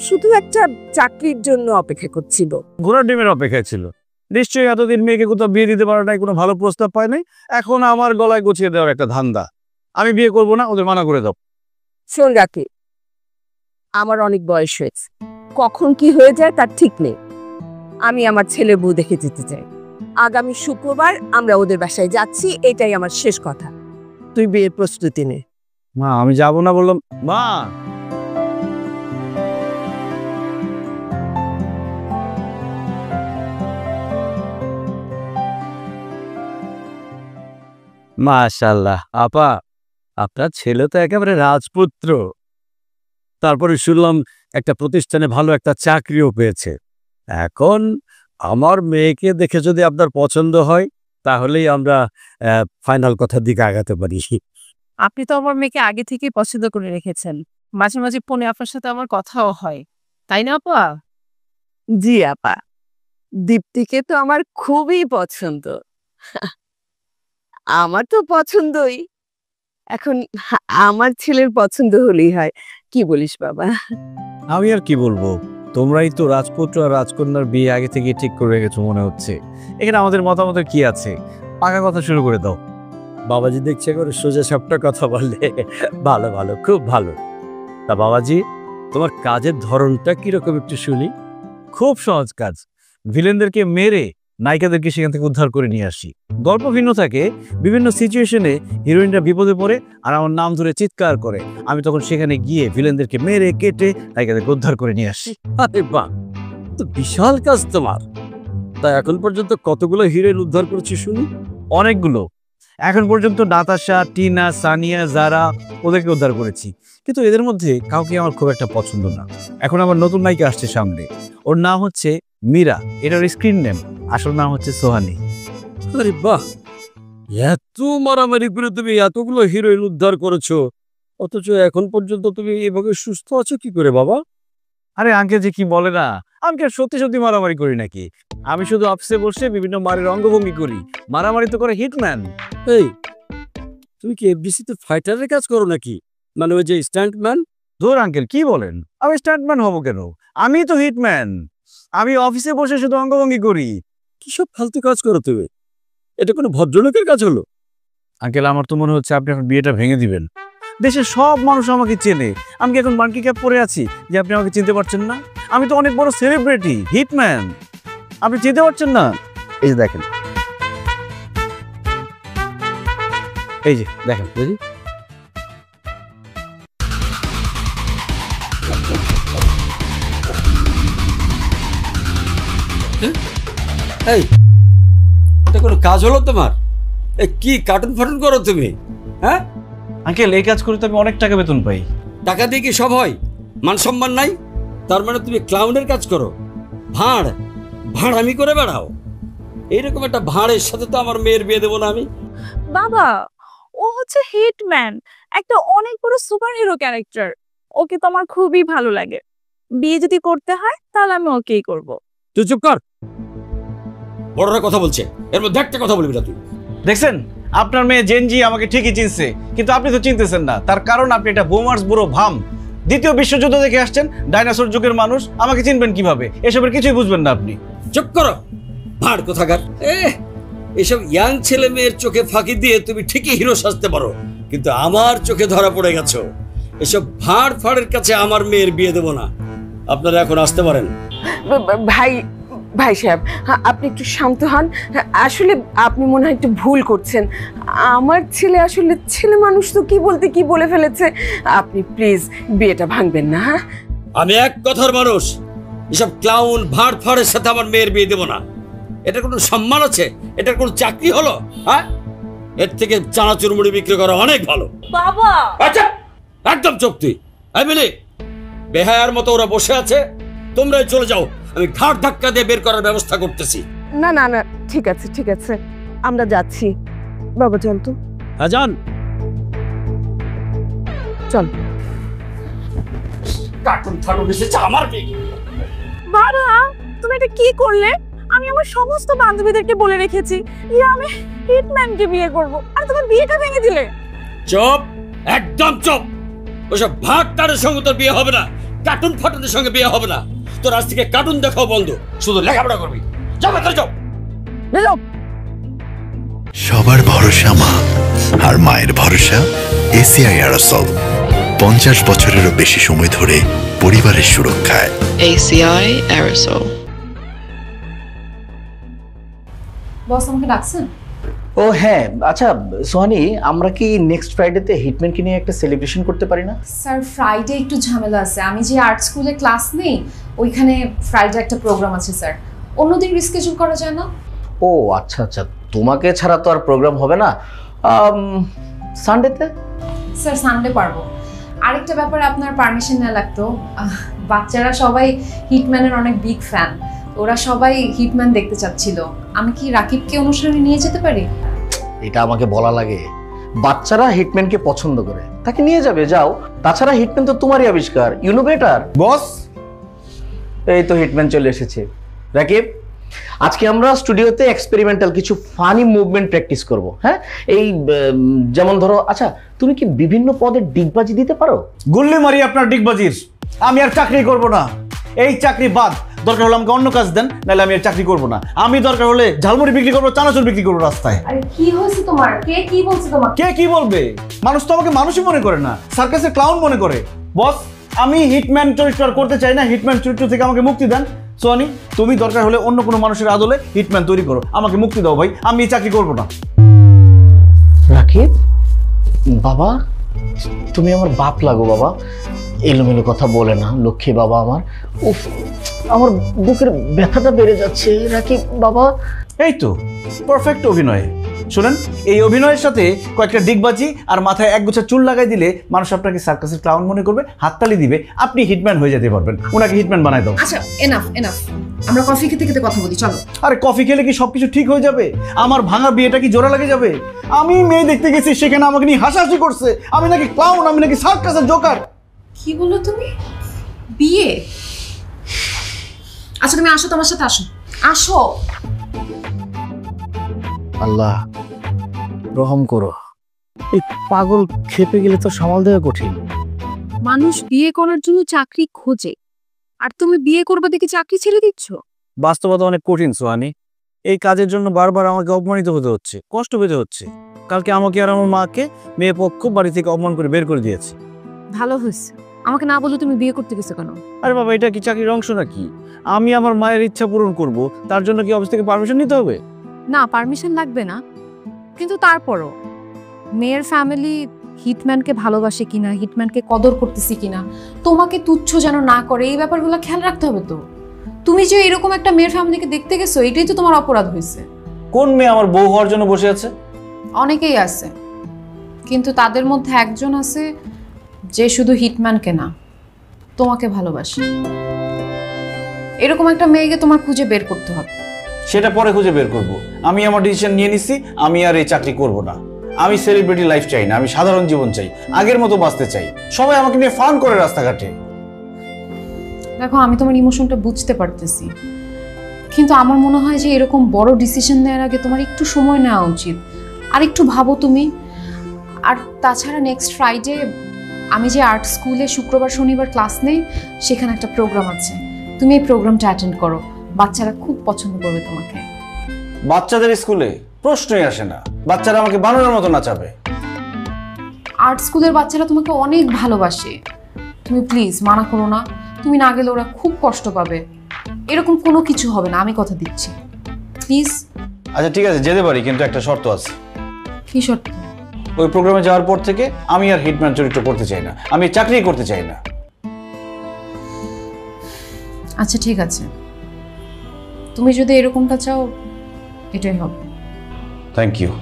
শুধু একটা চাকরির জন্য অপেক্ষা করছিল। ঘোড়ার ডিমের অপেক্ষায় ছিল। নিশ্চয়ই এতদিন মেয়েকে কোথাও বিয়ে দিতে পারে নাই, কোনো ভালো প্রস্তাব পায় নাই। এখন আমার গলায় গুছিয়ে দেওয়ার একটা ধান্দা। আমি বিয়ে করবো না, ওদের মানা করে দাও। শোন রাকি, আমার অনেক বয়স হয়েছে, কখন কি হয়ে যায় তার ঠিক নেই। আমি আমার ছেলে বউ দেখে যেতে চাই। আগামী শুক্রবার আমরা ওদের বাসায় যাচ্ছি, এটাই আমার শেষ কথা। তুই বিয়ের প্রস্তুতি নে। মা আমি যাবো না বললাম। মা মাশাআল্লাহ আপা, আপনার ছেলে তো একেবারে রাজপুত্র। তারপরে শুনলাম একটা প্রতিষ্ঠানে ভালো একটা চাকরিও পেয়েছে। এখন আমার মেয়েকে দেখে যদি আপনার পছন্দ হয় তাহলেই আমরা ফাইনাল কথার দিকে আগাতে পারি। আপনি তো আমার মেয়েকে আগে থেকেই পছন্দ করে রেখেছেন, মাঝে মাঝে ফোনে আপনার সাথে আমার কথাও হয়, তাই না আপা? জি আপা, দীপ্তিকে তো আমার খুবই পছন্দ। আমার তো পছন্দই, এখন আমার ছেলের পছন্দ হলেই হয়। কি বলিস বাবা? আমি আর কি বলবো, তোমরাই তো রাজপুত্র আর রাজকন্যার বিয়ে আগে থেকে ঠিক করে রেখেছো মনে হচ্ছে। এখানে আমাদের মতামতের কি আছে? পাকা কথা শুরু করে দাও। বাবাজি দেখছে করে সোজা সাপটা কথা বললে। ভালো ভালো, খুব ভালো। তা বাবাজি, তোমার কাজের ধরনটা কিরকম একটু শুনি। খুব সহজ কাজ, ভিলেনদেরকে মেরে নায়িকাদেরকে সেখান থেকে উদ্ধার করে নিয়ে আসি। গল্প ভিন্ন থাকে, বিভিন্ন সিচুয়েশনে হিরোইনরা বিপদে পড়ে আর আমার নাম ধরে চিৎকার করে, আমি তখন সেখানে গিয়ে ভিলেনদেরকে মেরে কেটে নায়িকাদেরকে উদ্ধার করে নিয়ে আসি। আরে বাহ, তো বিশাল কাজ তোমার। তা এখন পর্যন্ত কতগুলো হিরোইন উদ্ধার করেছি শুনি? অনেকগুলো। এখন পর্যন্ত নাতাশা, টিনা, সানিয়া, জারা ওদেরকে উদ্ধার করেছি, কিন্তু এদের মধ্যে কাউকে আমার খুব একটা পছন্দ না। এখন আমার নতুন নায়িকা আসছে সামনে, ওর নাম হচ্ছে মীরা, এটার স্ক্রিন নেম, আসল নাম হচ্ছে সোহানি। আরে বাহ, এত মারামারি করে তুমি এতগুলো হিরোইন উদ্ধার করেছো, অথচ এখন পর্যন্ত তুমি এভাবে সুস্থ আছো কি করে বাবা? আরে আঙ্কেল যে কি বলে না, আমি কি সত্যি সত্যি মারামারি করি নাকি? আমি শুধু অফিসে বসে বিভিন্ন মারের অঙ্গভঙ্গি করি, মারামারি তো করে হিটম্যান। এই, তুমি কি এফডিসিতে ফাইটারের কাজ করো নাকি? মানে ওই যে স্ট্যান্টম্যান? ধর আঙ্কেল, কি বলেন? আমি স্ট্যান্টম্যান হব কেন? আমি তো হিটম্যান। আমি অফিসে বসে শুধু অঙ্গভঙ্গি করি। কি সব ফালতু কাজ করো তুমি? এটা কোনো ভদ্রলোকের কাজ হলো? আঙ্কেল, আমার তো মনে হচ্ছে আপনি এখন বিয়েটা ভেঙে দিবেন। দেশের সব মানুষ আমাকে চেনে, আমি কি এখন মার্কি ক্যাপ পরে আছি যে আপনি আমাকে চিনতে পারছেন না? আমি তো অনেক বড় সেলিব্রিটি, হিটম্যান, আপনি চিনতে পারছেন না? এই যে দেখেন, এই যে দেখেন, বুঝি এই, এটা কোনো কাজ হলো তোমার? কি কার্টুন ফাটুন করো তুমি? হ্যাঁ আঙ্কেল, এই কাজ করে তো আমি অনেক টাকা বেতন পাই। টাকা দিয়ে কি সব হয়? মান সম্মান নাই? তার মানে তুমি ক্লাউনের কাজ করো, ভাঁড় আমি করে বেড়াও। এইরকম একটা ভাঁড়ের সাথে তো আমার মেয়ের বিয়ে দেবো না আমি। বাবা, ও হচ্ছে হিটম্যান, একটা অনেক বড় সুপারহিরো ক্যারেক্টার। ওকে তো আমার খুবই ভালো লাগে। বিয়ে যদি করতে হয় তাহলে আমি ওকেই করব। তুই চুপ কর, বড়রা কথা বলছে, এর মধ্যে একটা কথা বলবি না তুই। দেখছেন, আপনার মেয়ে জেনজি আমাকে ঠিকই চিনছে, কিন্তু আপনি তো চিনতেছেন না। তার কারণ আপনি এটা বোমার্স বুড়ো ভাম। দ্বিতীয় বিশ্বযুদ্ধ দেখে আসছেন, ডাইনোসর যুগের মানুষ, আমাকে চিনবেন কিভাবে? এসবের কিছুই বুঝবেন না আপনি। চুপ করো, ভাঁড় কোথাকার। এসব ইয়াং ছেলে মেয়ের চোখে ফাঁকি দিয়ে তুমি ঠিকই হিরো সাজতে পারো, কিন্তু আমার চোখে ধরা পড়ে গেছো। এসব ভাঁড় ফাড়ের কাছে আমার মেয়ের বিয়ে দেবো না। আপনারা এখন আসতে পারেন। ভাই সাহেব, আপনি একটু শান্ত হন। আসলে আপনি মনে হয় একটু ভুল করছেন। আমার ছেলে আসলে ছেলে মানুষ তো কি বলতে কি বলে ফেলেছে। আপনি প্লিজ বিয়েটা ভাঙবেন না। হ্যাঁ, আমি এক কথার মানুষ, এসব ক্লাউন ভাঁড় ফাড়ের সাথে আমার মেয়ের বিয়ে দেবো না। এটা কোনো সম্মান আছে? এটার কোনো চাকরি হলো? হ্যাঁ, এর থেকে চানাচুর মুড়ি বিক্রি করা অনেক ভালো। বাবা, আচ্ছা একদম চুপ তুই। আমি বলি, বেহায়ার মতো ওরা বসে আছে, তোমরাই চলে যাও, আমি ঘাট ধাক্কা দিয়ে বের করার ব্যবস্থা করতেছি। না না না, ঠিক আছে ঠিক আছে, আমরা যাচ্ছি। বাবা চল তো। হ্যাঁ যান, চল। কার্টুন ফাটুন এসেছে আমার বিয়ে। বাবা, তুমি এটা কি করলে? আমি আমার সমস্ত বান্ধবীদেরকে বলে রেখেছি যে আমি হিটম্যানকে বিয়ে করব, আর তুমি বিয়েটা ভেঙে দিলে। চুপ, একদম চুপ। ওসব ভাগ টারের সঙ্গে তোর বিয়ে হবে না, কার্টুন ফাটুনের সঙ্গে বিয়ে হবে না। তোর আজ থেকে কার্টুন দেখাও বন্ধ, শুধু লেখাপড়া করবি। যাও ভেতরে যাও। সবার ভরসা মা, আর মায়ের ভরসা এসিআই অ্যারোসল। 50 বছরেরও বেশি সময় ধরে পরিবারের সুরক্ষায়। ACI Aerosol. বস আমাকে ডাকছেন? ও হ্যাঁ, আচ্ছা সোহানি, আমরা কি নেক্সট ফ্রাইডেতে হিটম্যানকে নিয়ে একটা সেলিব্রেশন করতে পারি না? স্যার, ফ্রাইডে একটু ঝামেলা আছে। আমি যে আর্ট স্কুলে ক্লাস নেই, ওইখানে ফ্রাইডে একটা প্রোগ্রাম আছে স্যার। অন্যদিন রিস্কেডিউল করা যায় না? ও আচ্ছা আচ্ছা, তোমাকে ছাড়া তো আর প্রোগ্রাম হবে না। সানডেতে? স্যার সানডে পারবো। আরেকটা ব্যাপারে আপনার পারমিশন নেওয়া লাগতো। বাচ্চারা সবাই হিটম্যানের অনেক বিগ ফ্যান, ওরা সবাই হিটম্যান দেখতে চাচ্ছিল। আমি কি রাকিবকে অনুষ্ঠানে নিয়ে যেতে পারি? এটা আমাকে বলা লাগে? বাচ্চারা হিটম্যানকে পছন্দ করে, তাকে নিয়ে যাবে, যাও। তাছাড়া হিটম্যান তো তোমারই আবিষ্কার, ইউ নো বেটার। বস, এই তো হিটম্যান চলে এসেছে। রাকিব, আজকে আমরা স্টুডিওতে এক্সপেরিমেন্টাল কিছু ফানি মুভমেন্ট প্র্যাকটিস করব। হ্যাঁ, এই যেমন ধরো, আচ্ছা তুমি কি বিভিন্ন পদে ডিগবাজি দিতে পারো? গুল্লি মারি আপনার ডিগবাজির। আমি আর চাকরি করব না, এই চাকরি বাদ। দরকার হলে আমাকে অন্য কাজ দেন, নাহলে আমি আর চাকরি করব না। আমি দরকার হলে ঝালমুড়ি বিক্রি করবো, চানাচুর বিক্রি করবো রাস্তায়। আরে কি হয়েছে তোমার? কে কি বলছে তোমাকে? কে কি বলবে? মানুষ তো আমাকে মানুষই মনে করে না, সার্কাসের ক্লাউন মনে করে। বস, আমি হিটম্যান চরিত্র আর করতে চাই না, হিটম্যান চরিত্র থেকে আমাকে মুক্তি দেন। সোয়ানি, তুমি দরকার হলে অন্য কোনো মানুষের আদলে হিটম্যান তৈরি করো, আমাকে মুক্তি দাও ভাই, আমি এই চাকরি করবো না। রাকিব বাবা, তুমি আমার বাপ লাগো বাবা, এলোমেলো কথা বলে না, লক্ষ্মী বাবা আমার। উফ, আমার বুকের ব্যথাটা বেড়ে যাচ্ছে রাকিব বাবা। এই তো পারফেক্ট অভিনয়। শুনেন, এই অভিনয়ের সাথে কয়েকটা ডিগবাজি আর মাথায় একগুচ্ছা চুল লাগাই দিলে মানুষ আপনাকে সার্কাসের ক্লাউন মনে করবে, হাততালি দিবে, আপনি হিটম্যান হয়ে যেতে পারবেন। ওনাকে হিটম্যান বানাই দাও। আচ্ছা, এনাফ এনাফ, আমরা কফি খেতে খেতে কথা বলি, চলো। আরে কফি খেলে কি সবকিছু ঠিক হয়ে যাবে? আমার ভাঙা বিয়েটা কি জোড়া লাগে যাবে? আমি মেয়ে দেখতে গেছি, সেখানে আমাকে নিয়ে হাসাহাসি করছে, আমি নাকি ক্লাউন, আমি নাকি সার্কাসের জোকার। কি বললো তুমি? বিয়ে? আচ্ছা তুমি আসো, তোমার সাথে আসো, আসো। আল্লাহ রহম করো, এই পাগল খেপে গেলে তো সামাল দেওয়া কঠিন। মানুষ বিয়ে করার জন্য চাকরি খোঁজে, আর তুমি বিয়ে করবে দেখে চাকরি ছেড়ে দিচ্ছ। বাস্তবতা অনেক কঠিন সোহানি। এই কাজের জন্য বারবার আমাকে অপমানিত হতে হচ্ছে, কষ্ট পেতে হচ্ছে। কালকে আমাকে আর আমার মাকে মেয়ে পক্ষ বাড়ি থেকে অপমান করে বের করে দিয়েছে। ভালো হয়েছে, আমাকে না বলে তুমি বিয়ে করতে গেছো কেন? আরে বাবা, এটা কি চাকরির অংশ নাকি? আমি আমার মায়ের ইচ্ছা পূরণ করব, তার জন্য কি অফিস থেকে পারমিশন নিতে হবে? না, পারমিশন লাগবে না, কিন্তু তারপরও মেয়ের ফ্যামিলি হিটম্যানকে ভালোবাসে কিনা, হিটম্যানকে কদর করতেছি কিনা, তোমাকে তুচ্ছ যেন না করে, এই ব্যাপারগুলো খেয়াল রাখতে হবে তো। তুমি যে এরকম একটা মেয়ের ফ্যামিলিকে দেখতে গেছো, এটাই তো তোমার অপরাধ হয়েছে। কোন মেয়ে আমার বউ হওয়ার জন্য বসে আছে? অনেকেই আছে, কিন্তু তাদের মধ্যে একজন আছে যে শুধু হিটম্যানকে না, তোমাকে ভালোবাসে। এরকম একটা মেয়েকে তোমার খুঁজে বের করতে হবে। সেটা পরে খুঁজে বের করব। আমি আমার ডিসিশন নিয়ে নিছি, আমি আর এই চাকরি করব না। আমি সেলিব্রিটি লাইফ চাই না, আমি সাধারণ জীবন চাই, আগের মতো বাঁচতে চাই। সবাই আমাকে নিয়ে ফান করে রাস্তাঘাটে। দেখো, আমি তোমার ইমোশনটা বুঝতে পারতেছি, কিন্তু আমার মনে হয় যে এরকম বড় ডিসিশন নেওয়ার আগে তোমার একটু সময় নেওয়া উচিত, আর একটু ভাবো তুমি। আর তাছাড়া নেক্সট ফ্রাইডে আমি যে আর্ট স্কুলে শুক্রবার শনিবার ক্লাস নেই, সেখানে একটা প্রোগ্রাম আছে, তুমি এই প্রোগ্রামটা অ্যাটেন্ড করো, বাচ্চারা খুব পছন্দ করবে তোমাকে। বাচ্চাদের স্কুলে প্রশ্নই আসে না, বাচ্চারা আমাকে বানানোর মতো নাচাবে। আর্ট স্কুলের বাচ্চারা তোমাকে অনেক ভালোবাসে, তুমি প্লিজ মানা করো না। তুমি না গেলে ওরা খুব কষ্ট পাবে। এরকম কোনো কিছু হবে না, আমি কথা দিচ্ছি, প্লিজ। আচ্ছা ঠিক আছে, যেতে পারি, কিন্তু একটা শর্ত আছে। কি শর্ত? ওই প্রোগ্রামে যাওয়ার পর থেকে আমি আর হিটম্যান চরিত্র করতে চাই না, আমি চাকরি করতে চাই না। আচ্ছা ঠিক আছে, তুমি যদি এরকমটা চাও, এটাই হবে। Thank you.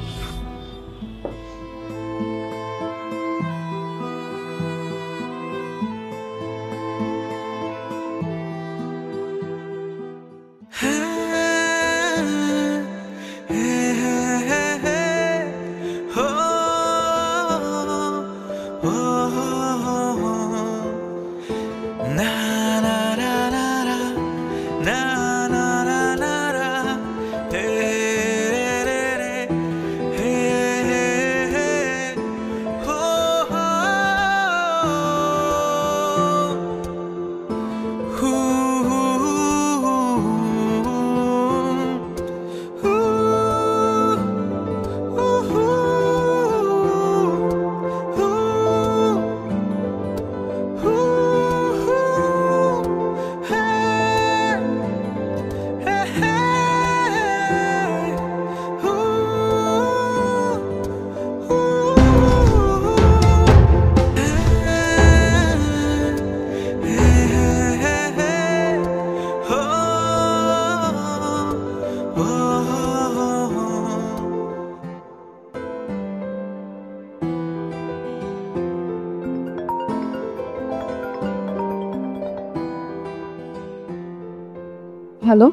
হ্যালো,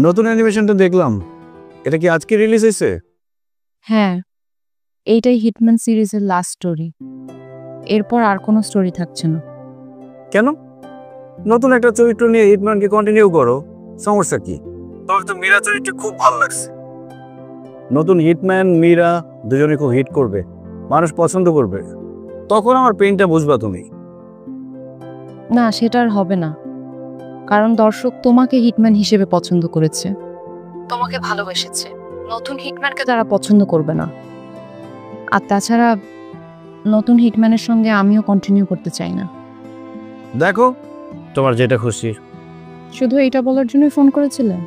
নতুন অ্যানিমেশনটা দেখলাম, এটা কি আজকে রিলিজ হয়েছে? হ্যাঁ, এইটাই হিটম্যান সিরিজের লাস্ট স্টোরি। এরপর আর কোনো স্টোরি থাকছে না। কেন? নতুন একটা চরিত্র নিয়ে হিটম্যানকে কন্টিনিউ করো, সমস্যা কি? তোমার তো মীরা চরিত্রটা খুব ভালো লাগছে। নতুন হিটম্যান মীরা দুজনে খুব হিট করবে, মানুষ পছন্দ করবে, তখন আমার পেইনটা বুঝবা তুমি। না, সেটা আর হবে না, কারণ দর্শক তোমাকে হিটম্যান হিসেবে পছন্দ করেছে, তোমাকে ভালোবেসেছে। নতুন হিটম্যানকে তারা পছন্দ করবে না। আর তাছাড়া নতুন হিটম্যানের সঙ্গে আমিও কন্টিনিউ করতে চাই না। দেখো তোমার যেটা খুশি। শুধু এইটা বলার জন্যই ফোন করেছিলেন?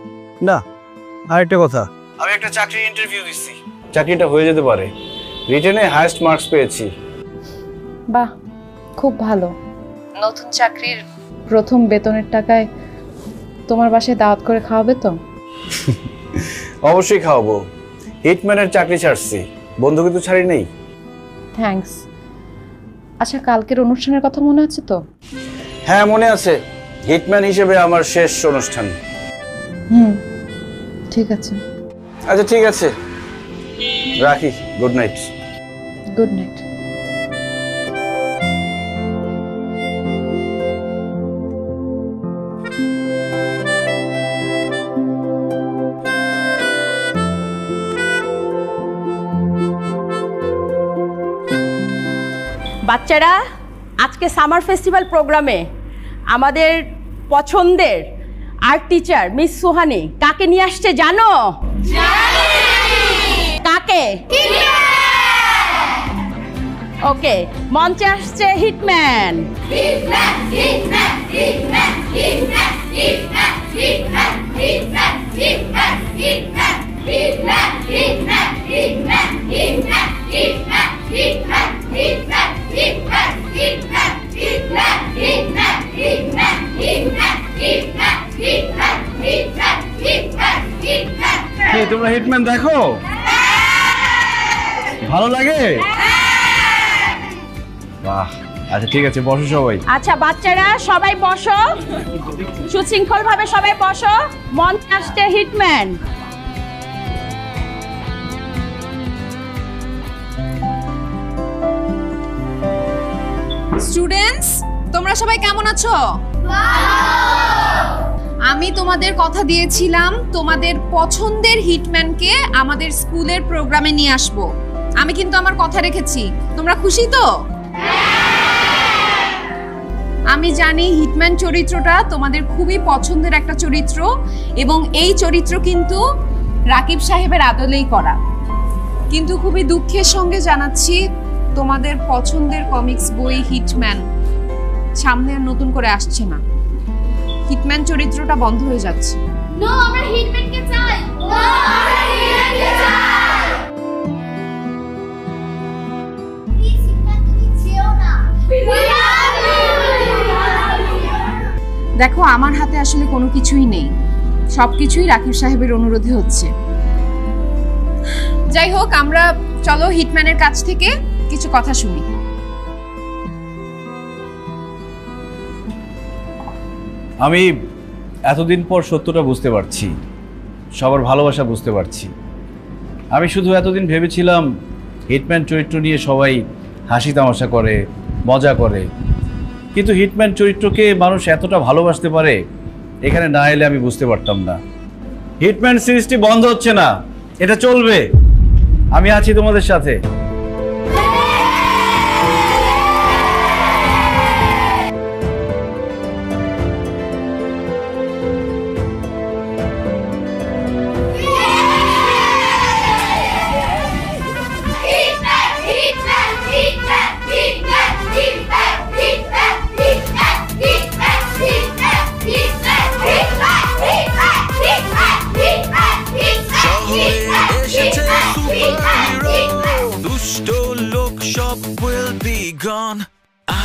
না, আরেকটা কথা, আমি একটা চাকরির ইন্টারভিউ দিচ্ছি, চাকরিটা হয়ে যেতে পারে। রিটেনে হাইয়েস্ট মার্কস পেয়েছি। বাহ, খুব ভালো। নতুন চাকরির প্রথম বেতনের টাকায় তোমার বাসায় দাওয়াত করে খাওয়াবে তো? অবশ্যই খাওয়াবো। হিটম্যানের চাকরি ছাড়ছি, বন্ধুকে তো ছাড়ি নেই। থ্যাঙ্কস। আচ্ছা, কালকের অনুষ্ঠানের কথা মনে আছে তো? হ্যাঁ মনে আছে, হিটম্যান হিসেবে আমার শেষ অনুষ্ঠান। ঠিক আছে। আচ্ছা ঠিক আছে, রাখি। Good night. Good night. বাচ্চারা, আজকে সামার ফেস্টিভ্যাল প্রোগ্রামে আমাদের পছন্দের আর্ট টিচার মিস সুহানি কাকে নিয়ে আসছে জানো? কাকে? ওকে, মঞ্চে আসছে হিটম্যান। তোমরা হিটম্যান দেখো? ভালো লাগে? বাহ, আচ্ছা ঠিক আছে, বসো সবাই। আচ্ছা বাচ্চারা, সবাই বসো, সুশৃঙ্খল ভাবে সবাই বসো। মঞ্চে আসছে হিটম্যান। স্টুডেন্টস, তোমরা সবাই কেমন আছো? আমি তোমাদের কথা দিয়েছিলাম তোমাদের পছন্দের হিটম্যানকে আমাদের স্কুলের প্রোগ্রামে নিয়ে আসব। আমি কিন্তু আমার কথা রেখেছি। তোমরা খুশি তো? আমি জানি হিটম্যান চরিত্রটা তোমাদের খুবই পছন্দের একটা চরিত্র, এবং এই চরিত্র কিন্তু রাকিব সাহেবের আদলেই করা। কিন্তু খুবই দুঃখের সঙ্গে জানাচ্ছি, তোমাদের পছন্দের কমিক্স বই হিটম্যান সামনে আর নতুন করে আসছে না। হিটম্যান চরিত্রটা বন্ধ হয়ে যাচ্ছে। নো, আমরা হিটম্যানকে চাই। নো, আমরা হিটম্যানকে চাই। প্লিজ হিটম্যান, তুমি যেও না। দেখো, আমার হাতে আসলে কোনো কিছুই নেই, সবকিছুই রাকিব সাহেবের অনুরোধে হচ্ছে। যাই হোক, আমরা চলো হিটম্যানের কাছ থেকে কিছু কথা শুনি। আমি এতদিন পর সত্যটা বুঝতে পারছি, সবার ভালোবাসা বুঝতে পারছি। আমি শুধু এতদিন ভেবেছিলাম হিটম্যান চরিত্র নিয়ে সবাই হাসি তামাশা করে, মজা করে, কিন্তু হিটম্যান চরিত্রকে মানুষ এতটা ভালোবাসতে পারে এখানে না এলে আমি বুঝতে পারতাম না। হিটম্যান সিরিজটি বন্ধ হচ্ছে না, এটা চলবে। আমি আছি তোমাদের সাথে।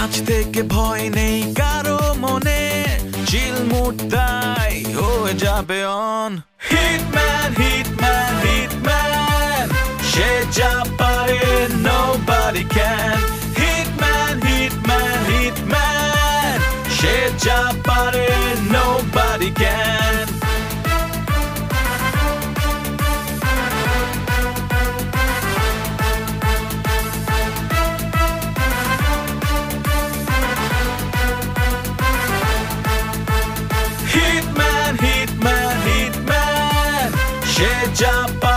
আজ থেকে ভয় নেই কারো মনে, চিলমুটাই হয়ে যাবে অন। হিটম্যান হিটম্যান হিটম্যান, সে যা পারে nobody can। Hitman Hitman Hitman, সে যা পারে nobody can। Hitman, Hitman, Hitman, মজা